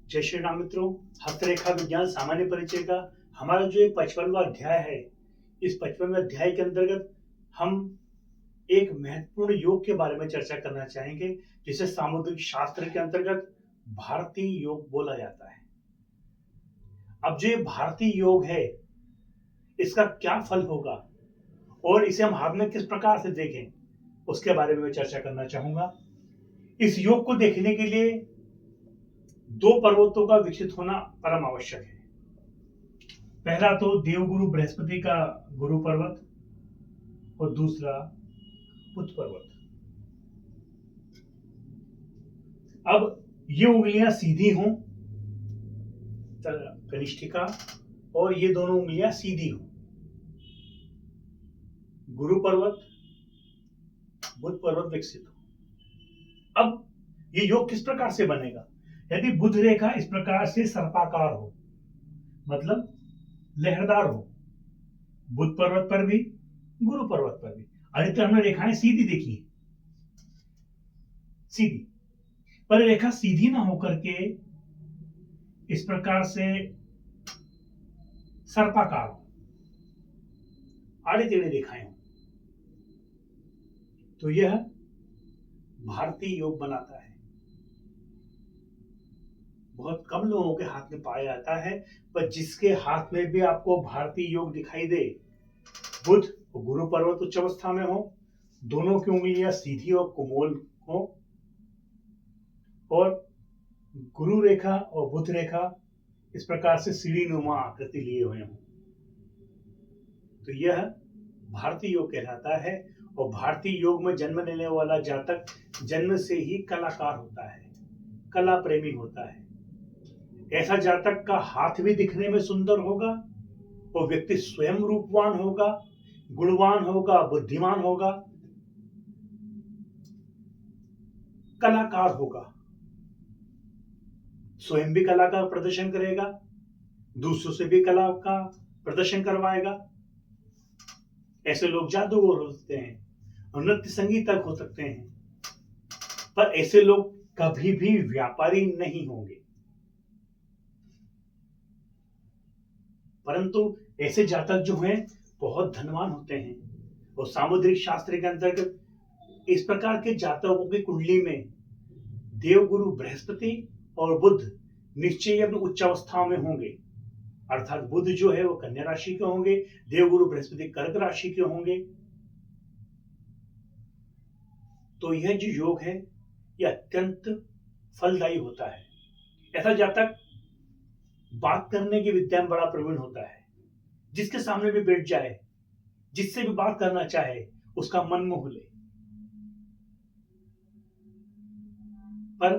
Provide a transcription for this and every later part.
जय श्री राम मित्रों। हस्तरेखा विज्ञान सामान्य परिचय का हमारा जो ये 55वां अध्याय है, इस 55वें अध्याय के अंतर्गत हम एक महत्वपूर्ण योग के बारे में चर्चा करना चाहेंगे, जिसे सामुद्रिक शास्त्र के अंतर्गत भारतीय योग बोला जाता है। अब जो ये भारतीय योग है, इसका क्या फल होगा और इसे हम हाथ में किस प्रकार से देखें, उसके बारे में मैं चर्चा करना चाहूंगा। इस योग को देखने के लिए दो पर्वतों का विकसित होना परम आवश्यक है। पहला तो देवगुरु बृहस्पति का गुरु पर्वत और दूसरा बुध पर्वत। अब ये उंगलियां सीधी हों, कनिष्ठिका, और ये दोनों उंगलियां सीधी हों। गुरु पर्वत, बुध पर्वत विकसित हो। अब ये योग किस प्रकार से बनेगा? यदि बुध रेखा इस प्रकार से सर्पाकार हो, मतलब लहरदार हो, बुध पर्वत पर भी गुरु पर्वत पर भी। अधिकतर हमने रेखाएं सीधी देखी है, सीधी, पर रेखा सीधी ना होकर के इस प्रकार से सर्पाकार हो, आड़े टेढ़े रेखाएं हो, तो यह भारतीय योग बनाता है। बहुत कम लोगों के हाथ में पाया जाता है, पर जिसके हाथ में भी आपको भारतीय योग दिखाई दे, बुध और गुरु पर्वत उच्च अवस्था में हो, दोनों की उंगलियां सीधी और कोमल हो, और गुरु रेखा और बुध रेखा इस प्रकार से सीढ़ी नुमा आकृति लिए हुए हों, तो यह भारतीय योग कहलाता है। और भारतीय योग में जन्म लेने वाला जातक जन्म से ही कलाकार होता है, कला प्रेमी होता है। ऐसा जातक का हाथ भी दिखने में सुंदर होगा और व्यक्ति स्वयं रूपवान होगा, गुणवान होगा, बुद्धिमान होगा, कलाकार होगा, स्वयं भी कला का प्रदर्शन करेगा, दूसरों से भी कला का प्रदर्शन करवाएगा। ऐसे लोग जादूगर हो सकते हैं और नृत्य संगीतज्ञ हो सकते हैं, पर ऐसे लोग कभी भी व्यापारी नहीं होंगे। परंतु ऐसे जातक जो हैं बहुत धनवान होते हैं, और सामुद्रिक शास्त्र के अंतर्गत इस प्रकार के जातकों की कुंडली में देवगुरु बृहस्पति और बुध निश्चय अपनी उच्च अवस्थाओं में होंगे। अर्थात बुध जो है वो कन्या राशि के होंगे, देवगुरु बृहस्पति कर्क राशि के होंगे। तो यह जो योग है यह अत्यंत फलदायी होता है। ऐसा जातक बात करने की विद्या में बड़ा प्रवीण होता है, जिसके सामने भी बैठ जाए, जिससे भी बात करना चाहे, उसका मन मोह ले। पर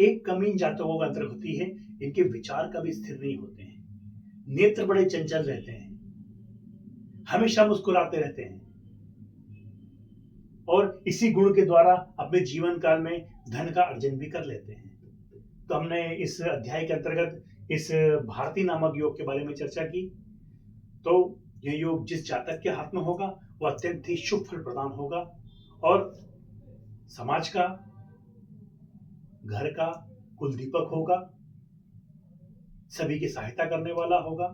एक कमी इन जातकों के अंदर होती है, इनके विचार कभी स्थिर नहीं होते हैं, नेत्र बड़े चंचल रहते हैं, हमेशा मुस्कुराते रहते हैं, और इसी गुण के द्वारा अपने जीवन काल में धन का अर्जन भी कर लेते हैं। तो हमने इस अध्याय के अंतर्गत इस भारती नामक योग के बारे में चर्चा की। तो यह योग जिस जातक के हाथ में होगा वह अत्यंत ही शुभ फल प्रदान होगा, और समाज का, घर का कुल दीपक होगा, सभी की सहायता करने वाला होगा।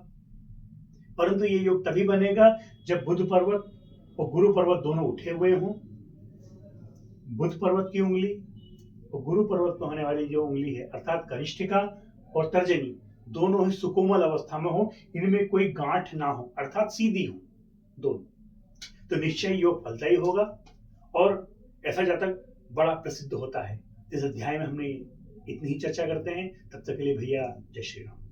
परंतु ये योग तभी बनेगा जब बुध पर्वत और गुरु पर्वत दोनों उठे हुए हों। बुध पर्वत की उंगली और गुरु पर्वत में होने वाली जो उंगली है, अर्थात कनिष्ठिका और तर्जनी, दोनों ही सुकोमल अवस्था में हो, इनमें कोई गांठ ना हो, अर्थात सीधी हो दोनों, तो निश्चय योग फलदायी होगा और ऐसा जातक बड़ा प्रसिद्ध होता है। इस अध्याय में हमने इतनी ही चर्चा करते हैं। तब तक के लिए भैया जय श्री राम।